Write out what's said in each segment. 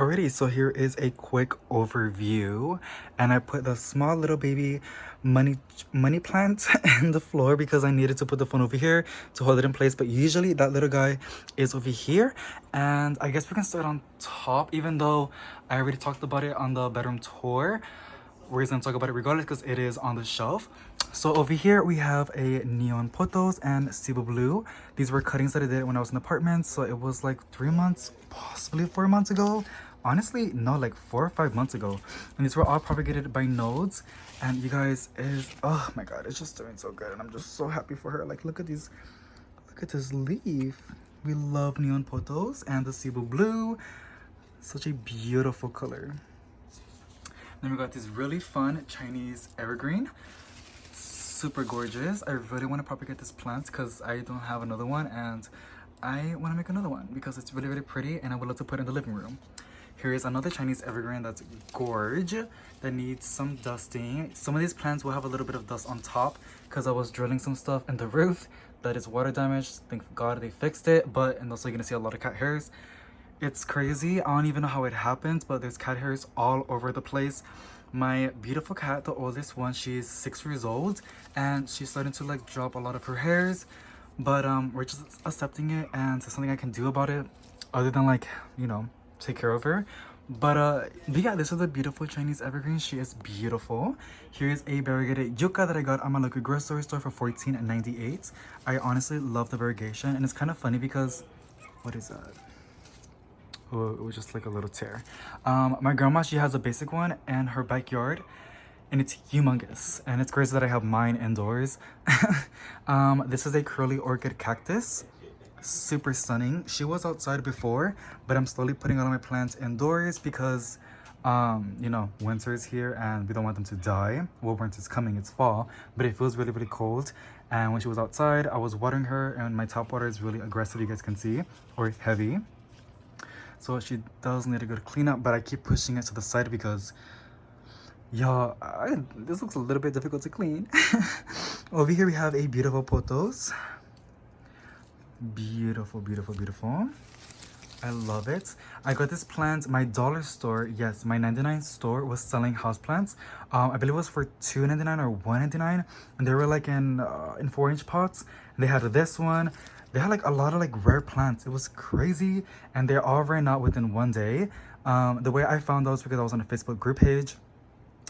Alrighty, so here is a quick overview, and I put the small little baby money plant in the floor because I needed to put the phone over here to hold it in place. But usually that little guy is over here, and I guess we can start on top, even though I already talked about it on the bedroom tour. We're just gonna talk about it regardless because it is on the shelf. So over here we have a neon potos and Cebu blue. These were cuttings that I did when I was in the apartment, so it was like 3 months, possibly 4 months ago. Honestly, no, like 4 or 5 months ago. And these were all propagated by nodes. And you guys, is oh my god, it's just doing so good, and I'm just so happy for her. Like, look at these, look at this leaf. We love neon potos and the Cebu blue. Such a beautiful color. Then we got this really fun Chinese evergreen. Super gorgeous. I really want to propagate this plant because I don't have another one, and I want to make another one because it's really, really pretty, and I would love to put it in the living room. Here is another Chinese evergreen that's gorge that needs some dusting. Some of these plants will have a little bit of dust on top because I was drilling some stuff in the roof that is water damaged. Thank God they fixed it, and also you're gonna see a lot of cat hairs. It's crazy. I don't even know how it happens, but there's cat hairs all over the place. My beautiful cat, the oldest one, she's 6 years old, and she's starting to like drop a lot of her hairs, but we're just accepting it, and there's something I can do about it other than, like, you know, take care of her. But yeah, this is a beautiful Chinese evergreen. She is beautiful. Here's a variegated yucca that I got on my local grocery store for $14.98. I honestly love the variegation, and it's kind of funny because, what is that? Oh, it was just like a little tear. My grandma, she has a basic one in her backyard, and it's humongous, and it's crazy that I have mine indoors. This is a curly orchid cactus. Super stunning. She was outside before, but I'm slowly putting all of my plants indoors because you know, winter is here and we don't want them to die. Well, winter's coming, it's fall, but it feels really, really cold. And when she was outside, I was watering her, and my top water is really aggressive, you guys can see, or heavy. So she does need a good cleanup, but I keep pushing it to the side because, yeah, this looks a little bit difficult to clean. Over here we have a beautiful potos. Beautiful, beautiful, beautiful. I love it. I got this plant, my dollar store, yes, my 99 store was selling houseplants. I believe it was for $2.99 or $1.99, and they were like in 4-inch pots. And they had this one. They had like a lot of like rare plants. It was crazy, and they're all ran out within one day. The way I found those because I was on a Facebook group page,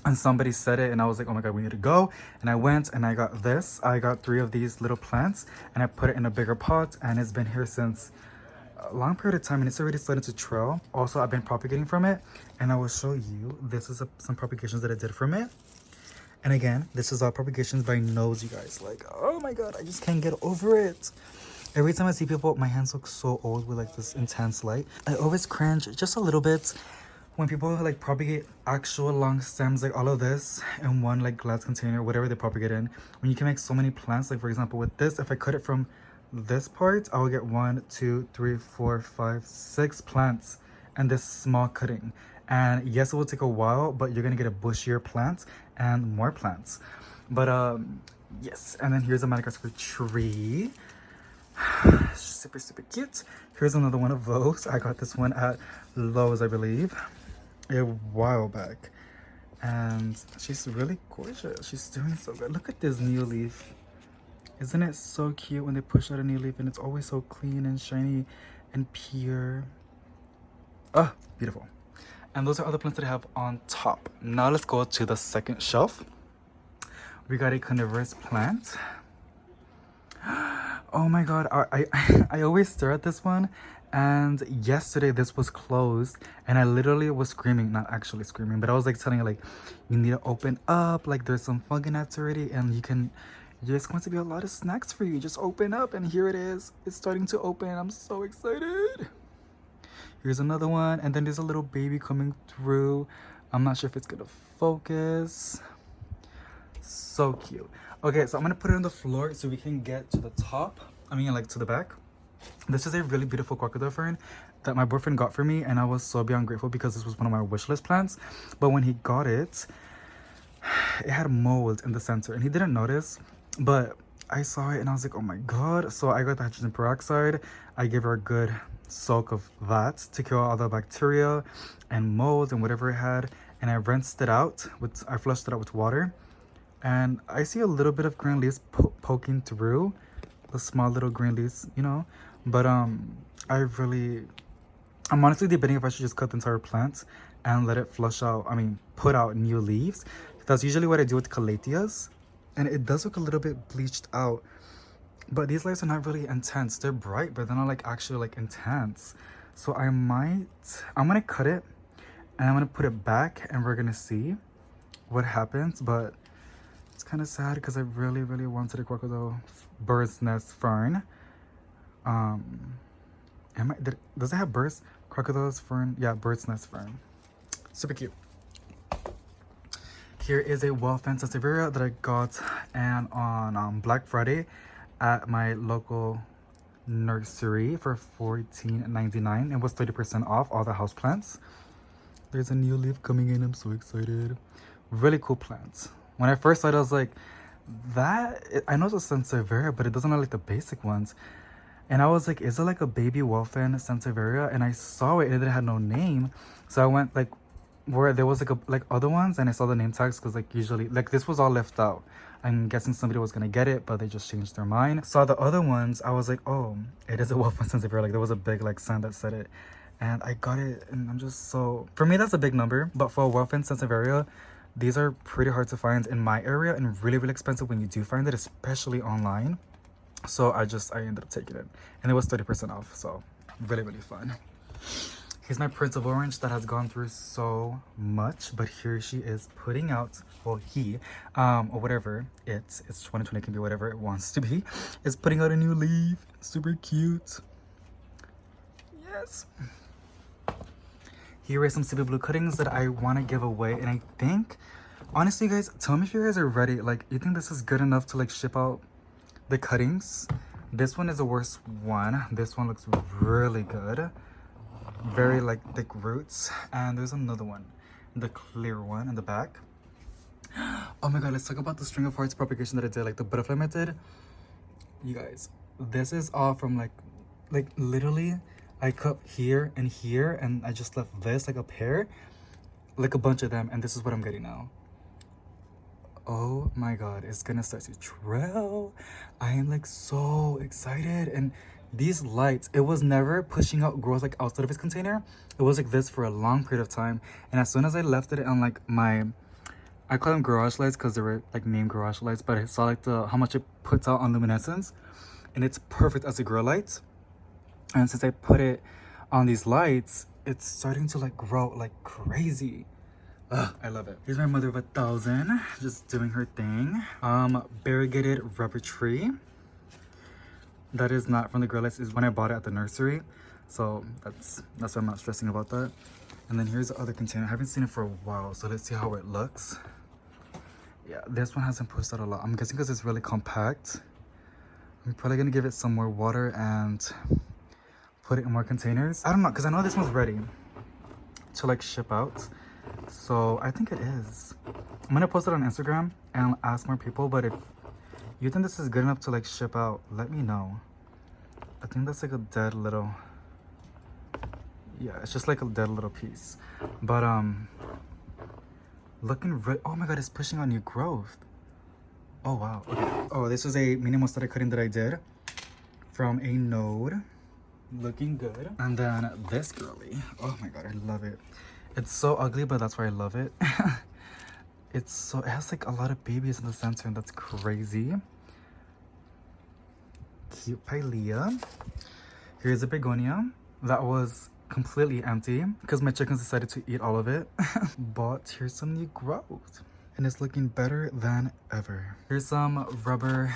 and somebody said it, and I was like, oh my god, we need to go. And I went and I got this. I got 3 of these little plants, and I put it in a bigger pot, and it's been here since a long period of time, and it's already starting to trail. Also, I've been propagating from it, and I will show you. This is some propagations that I did from it. And again, this is all propagations by nose, you guys. Like, oh my god, I just can't get over it. Every time I see people, my hands look so old with like this intense light. I always cringe just a little bit when people like propagate actual long stems like all of this in one like glass container, whatever they propagate in. When you can make so many plants, like for example with this, if I cut it from this part, I will get 1, 2, 3, 4, 5, 6 plants and this small cutting. And yes, it will take a while, but you're gonna get a bushier plant and more plants. But yes, and then here's a Microscope Tree. Super, super cute. Here's another one of those. I got this one at Lowe's, I believe, a while back, and she's really gorgeous. She's doing so good. Look at this new leaf. Isn't it so cute when they push out a new leaf, and it's always so clean and shiny and pure. Oh, beautiful. And those are other plants that I have on top. Now let's go to the second shelf. We got a carnivorous plant. Oh my god, I always stare at this one, and yesterday this was closed, and I literally was screaming, not actually screaming, but I was like telling her like, you need to open up, like there's some fungi gnats already, and there's going to be a lot of snacks for you, just open up. And here it is, it's starting to open. I'm so excited. Here's another one, and then there's a little baby coming through. I'm not sure if it's gonna focus. So cute. Okay, so I'm gonna put it on the floor so we can get to the top. I mean, like to the back. This is a really beautiful crocodile fern that my boyfriend got for me, and I was so beyond grateful because this was one of my wish list plants. But when he got it, it had mold in the center, and he didn't notice. But I saw it, and I was like, oh my god. So I got the hydrogen peroxide. I gave her a good soak of that to kill all the bacteria and mold and whatever it had. And I rinsed it out with, I flushed it out with water. And I see a little bit of green leaves poking through, the small little green leaves, you know. But I'm honestly debating if I should just cut the entire plant and let it flush out, put out new leaves. That's usually what I do with calatheas. And it does look a little bit bleached out. But these lights are not really intense. They're bright, but they're not like actually like intense. So I'm gonna cut it and I'm gonna put it back and we're gonna see what happens. But it's kind of sad because I really, really wanted a crocodile bird's nest fern. Does it have birds? Crocodile's fern? Yeah, bird's nest fern. Super cute. Here is a well-fenced Vera that I got and on Black Friday at my local nursery for $14.99. It was 30% off all the houseplants. There's a new leaf coming in. I'm so excited. Really cool plants. When I first saw it, I was like, I know it's a Sansevieria, but it doesn't look like the basic ones. And I was like, is it like a baby wolfen Sansevieria? And I saw it and it had no name. So I went like where there was like other ones and I saw the name tags because like usually like this was all left out. I'm guessing somebody was gonna get it, but they just changed their mind. Saw the other ones, I was like, oh, it is a wolfen Sansevieria. Like there was a big like sign that said it. And I got it and I'm just so, for me that's a big number. But for a wolfen Sansevieria, these are pretty hard to find in my area and really, really expensive when you do find it, especially online. So I ended up taking it and it was 30% off. So really, really fun. Here's my Prince of Orange that has gone through so much, but here she is putting out, well, or whatever it's 2020, it can be whatever it wants to be, is putting out a new leaf. Super cute. Yes. Here are some CB blue cuttings that I want to give away, and I think, honestly, guys, tell me if you guys are ready. Like, you think this is good enough to like ship out the cuttings? This one is the worst one. This one looks really good. Very like thick roots. And there's another one, the clear one in the back. Oh my god, let's talk about the string of hearts propagation that I did, like the butterfly method. You guys, this is all from like literally I cut here and I just left this like a pair, like a bunch of them, and this is what I'm getting now. Oh my god, it's gonna start to trail. I am like so excited. And these lights, it was never pushing out growth like outside of its container. It was like this for a long period of time, and as soon as I left it on like I call them garage lights because they were like named garage lights, but I saw like how much it puts out on luminescence, and it's perfect as a grow light. And since I put it on these lights, it's starting to like grow like crazy. Ugh, I love it. Here's my mother of 1,000, just doing her thing. Variegated rubber tree. That is not from the grow lights, is when I bought it at the nursery. So that's why I'm not stressing about that. And then here's the other container. I haven't seen it for a while, so let's see how it looks. Yeah, this one hasn't pushed out a lot. I'm guessing because it's really compact. I'm probably gonna give it some more water and put it in more containers. I don't know, because I know this one's ready to like ship out. So I think it is. I'm gonna post it on Instagram and ask more people, but if you think this is good enough to like ship out, let me know. I think that's like a dead little, yeah, it's just like a dead little piece. But looking really, oh my god, it's pushing out new growth. Oh wow, okay. Oh, this was a mini monstera cutting that I did from a node. Looking good. And then this girly, oh my god, I love it. It's so ugly, but that's why I love it. It has like a lot of babies in the center, and that's crazy. Cute pilea. Here's a begonia that was completely empty because my chickens decided to eat all of it. But here's some new growth, and it's looking better than ever. Here's some rubber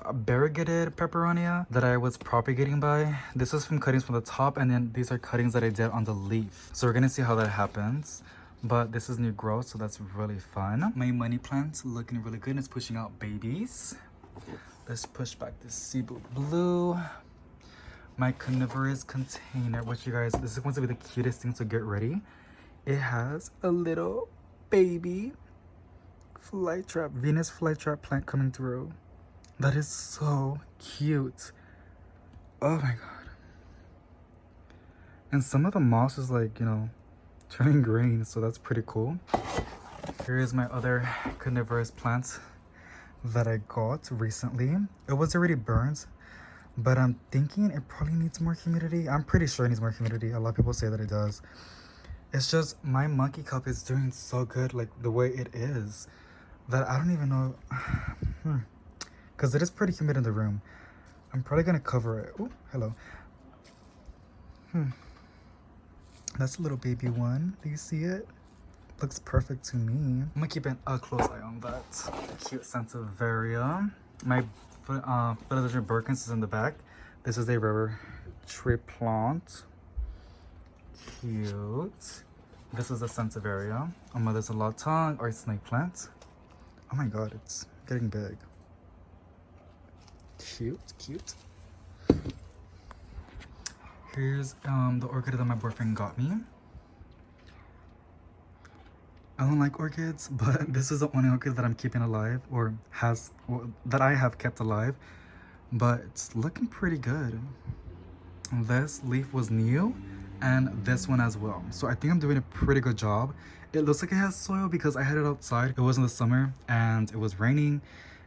variegated peperonia that I was propagating by. This is from cuttings from the top, and then these are cuttings that I did on the leaf. So we're gonna see how that happens. But this is new growth, so that's really fun. My money plant looking really good, and it's pushing out babies. Let's push back this Cebu blue. My carnivorous container, which you guys, this is going to be the cutest thing to get ready. It has a little baby Flytrap, Venus Flytrap plant coming through. That is so cute. Oh my god. And some of the moss is like, you know, turning green, so that's pretty cool. Here is my other carnivorous plant that I got recently. It was already burned, but I'm thinking it probably needs more humidity. I'm pretty sure it needs more humidity. A lot of people say that it does. It's just my monkey cup is doing so good, like the way it is, that I don't even know. Because it is pretty humid in the room. I'm probably gonna cover it. Oh, hello. That's a little baby one. Do you see it? Looks perfect to me. I'm gonna keep a close eye on that cute Sansevieria. My Philodendron Birkins is in the back. This is a rubber tree plant. Cute. This is a Sansevieria. Oh my, there's a lot tongue or snake plant. Oh my god, it's getting big. Cute, cute. Here's the orchid that my boyfriend got me. I don't like orchids, but this is the only orchid that I'm keeping alive, or that I have kept alive. But it's looking pretty good. This leaf was new, and this one as well. So I think I'm doing a pretty good job. It looks like it has soil because I had it outside. It was in the summer and it was raining,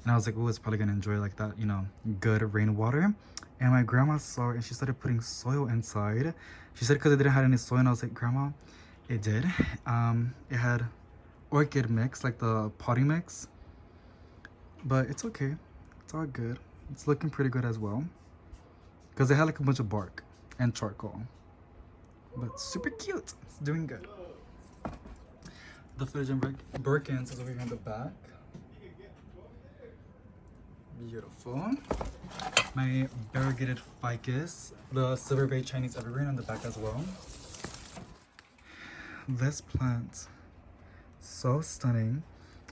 and I was like, oh, it's probably gonna enjoy like that, you know, good rainwater. And my grandma saw it and she started putting soil inside. She said because it didn't have any soil, and I was like, Grandma, it did. It had orchid mix, like the potting mix, but it's okay. It's all good. It's looking pretty good as well because it had like a bunch of bark and charcoal, but super cute. It's doing good. The Philodendron Birkins is over here in the back. Beautiful. My Variegated Ficus, the Silver Bay Chinese Evergreen on the back as well. This plant, so stunning,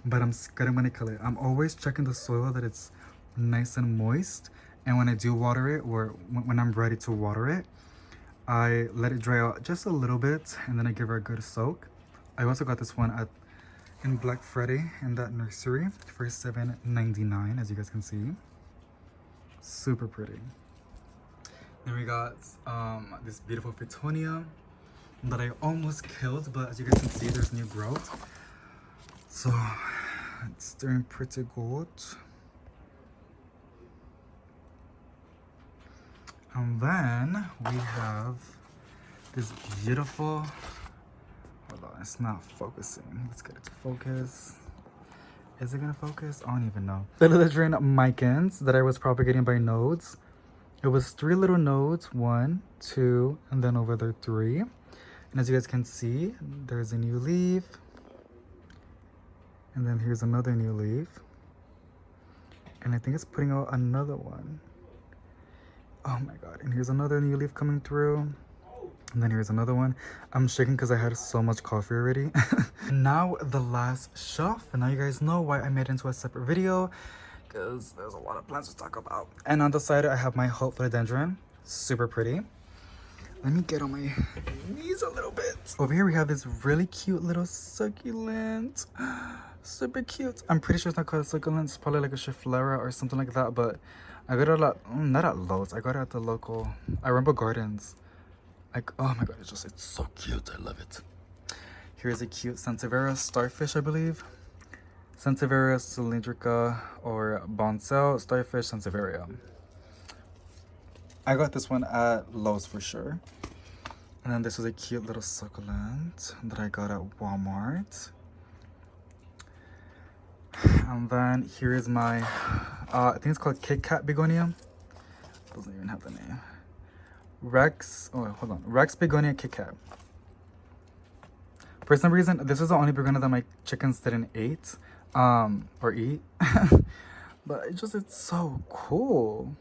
but I'm scared I'm gonna kill it. I'm always checking the soil that it's nice and moist, and when I do water it, or when I'm ready to water it, I let it dry out just a little bit, and then I give her a good soak. I also got this one in Black Friday in that nursery for $7.99, as you guys can see. Super pretty. Then we got this beautiful Fritonia that I almost killed, but as you guys can see, there's new growth. So it's doing pretty good. And then we have this beautiful, hold on, it's not focusing. Let's get it to focus. Is it gonna focus? I don't even know. Philodendron Micans that I was propagating by nodes. It was 3 little nodes, 1, 2, and then over there 3. And as you guys can see, there's a new leaf. And then here's another new leaf. And I think it's putting out another one. Oh my god. And here's another new leaf coming through. And then here's another one. I'm shaking because I had so much coffee already. Now the last shelf. And now you guys know why I made it into a separate video, because there's a lot of plants to talk about. And on the side I have my Hope Philodendron. Super pretty. Let me get on my knees a little bit. Over here we have this really cute little succulent. Super cute. I'm pretty sure it's not called a succulent. It's probably like a Schefflera or something like that. But I got it not at Lowe's. I got it at the local Arumba Gardens. Like, oh my god, it's so cute. I love it. Here's a cute Sansevieria Starfish, I believe. Sansevieria cylindrica or Bonsell Starfish Sansevieria. I got this one at Lowe's for sure. And then this was a cute little succulent that I got at Walmart. And then here is my, I think it's called Kitkat Begonia. Doesn't even have the name. Rex Begonia Kitkat. For some reason, this is the only begonia that my chickens didn't eat. Or eat. But it's so cool.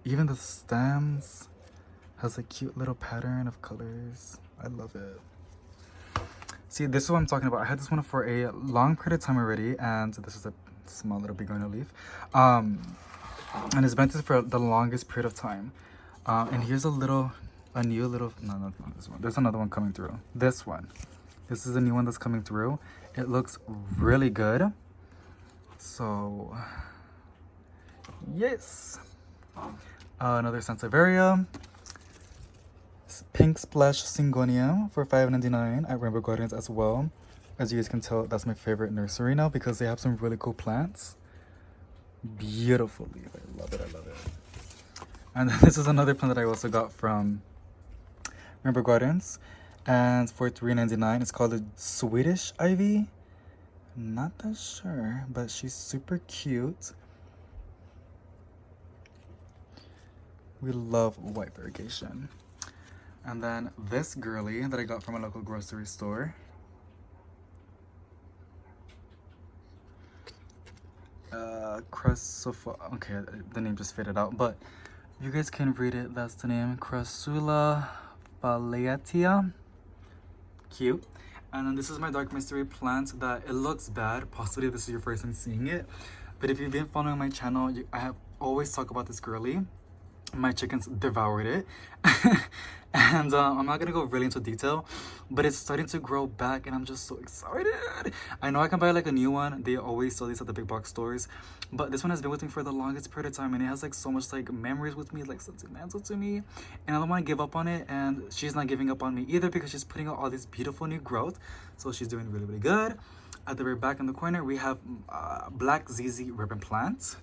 Even the stems has a cute little pattern of colors. I love it. See, this is what I'm talking about. I had this one for a long period of time already, and this is a small little begonia leaf. And it's been for the longest period of time. And here's no, not this one. There's another one coming through. This one. This is a new one that's coming through. It looks really good. So, yes. Another Sansevieria. Pink Splash Syngonium for $5.99 at Rainbow Gardens as well. As you guys can tell, that's my favorite nursery now because they have some really cool plants. Beautiful leaf. I love it. I love it. And this is another plant that I also got from Rainbow Gardens. And for $3.99, it's called a Swedish Ivy. Not that sure, but she's super cute. We love white variegation. And then this girly that I got from a local grocery store. Okay, the name just faded out, but you guys can read it. That's the name, Crasula Phaleatia. Cute. And then this is my dark mystery plant that it looks bad. Possibly this is your first time seeing it, but if you've been following my channel, I have always talked about this girly. My chickens devoured it. And I'm not gonna go really into detail, but it's starting to grow back and I'm just so excited. I know I can buy like a new one. They always sell these at the big box stores, but this one has been with me for the longest period of time and it has like so much like memories with me, like sentimental to me, and I don't want to give up on it. And she's not giving up on me either because she's putting out all this beautiful new growth, so she's doing really good. At the very back in the corner we have black ZZ ribbon plant.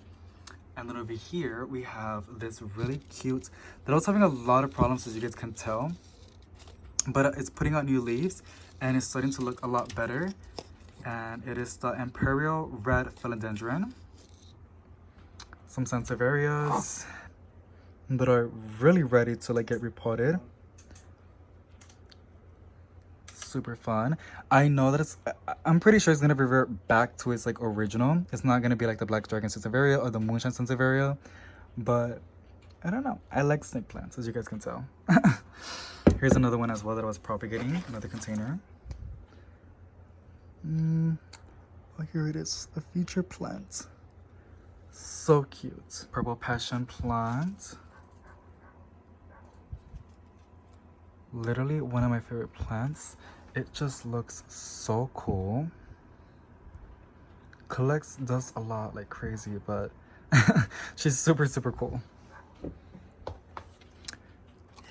And then over here, we have this really cute, that I was having a lot of problems, as you guys can tell. But it's putting out new leaves, and it's starting to look a lot better. And it is the Imperial Red Philodendron. Some Sansevierias that are really ready to like get repotted. Super fun. I know that I'm pretty sure it's gonna revert back to its like original. It's not gonna be like the Black Dragon Sansevieria or the Moonshine Sansevieria, but I don't know. I like snake plants, as you guys can tell. Here's another one as well that I was propagating, another container. Oh, here it is, the feature plant. So cute. Purple passion plant. Literally one of my favorite plants. It just looks so cool. Collects dust a lot like crazy, but she's super cool.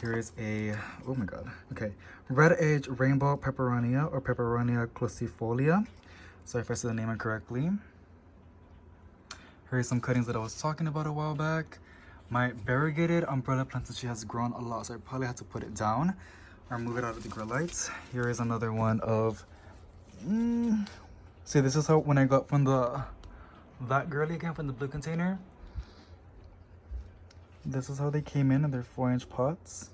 Here is a, oh my god, okay, red edge rainbow peperonia or peperonia closifolia. Sorry if I said the name incorrectly. Here are some cuttings that I was talking about a while back. My variegated umbrella plant, she has grown a lot, so I probably had to put it down or move it out of the grow lights. Here is another one of, see, this is how, when I got from that girly again from the blue container, this is how they came in their 4-inch pots.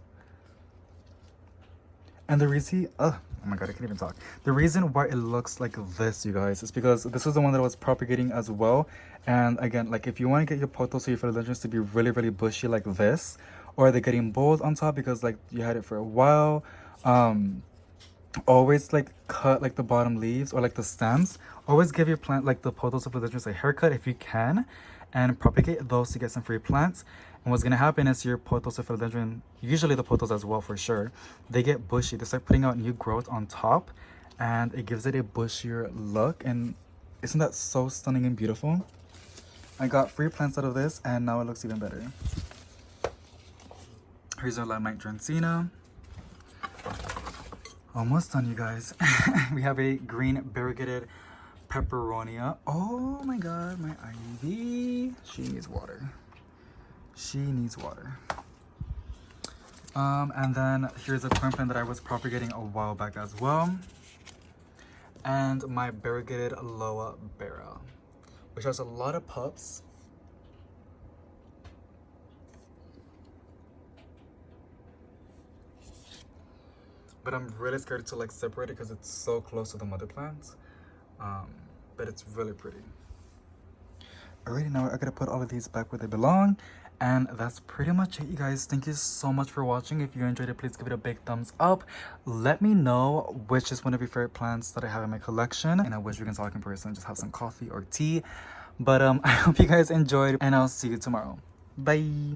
And the reason, oh my god, I can't even talk. The reason why it looks like this, you guys, is because this is the one that I was propagating as well. And again, like if you want to get your pothos or your philodendrons to be really bushy like this, or they're getting bold on top because like you had it for a while, always like cut like the bottom leaves or like the stems. Always give your plant like the pothos or philodendrons a haircut if you can, and propagate those to get some free plants. And what's gonna happen is your pothos or philodendron, usually the pothos as well for sure, they get bushy. They start putting out new growth on top, and it gives it a bushier look. And isn't that so stunning and beautiful? I got free plants out of this, and now it looks even better. Here's our Limelight Drancina. Almost done, you guys. We have a green variegated peperonia. Oh my god, my ivy. She needs water. She needs water. And then here's a corn plant that I was propagating a while back as well. And my variegated Loa Vera, which has a lot of pups. But I'm really scared to like separate it because it's so close to the mother plant. But it's really pretty. Alrighty, now I gotta put all of these back where they belong. And that's pretty much it, you guys. Thank you so much for watching. If you enjoyed it, please give it a big thumbs up. Let me know which is one of your favorite plants that I have in my collection. And I wish we can talk in person, just have some coffee or tea. But I hope you guys enjoyed, and I'll see you tomorrow. Bye.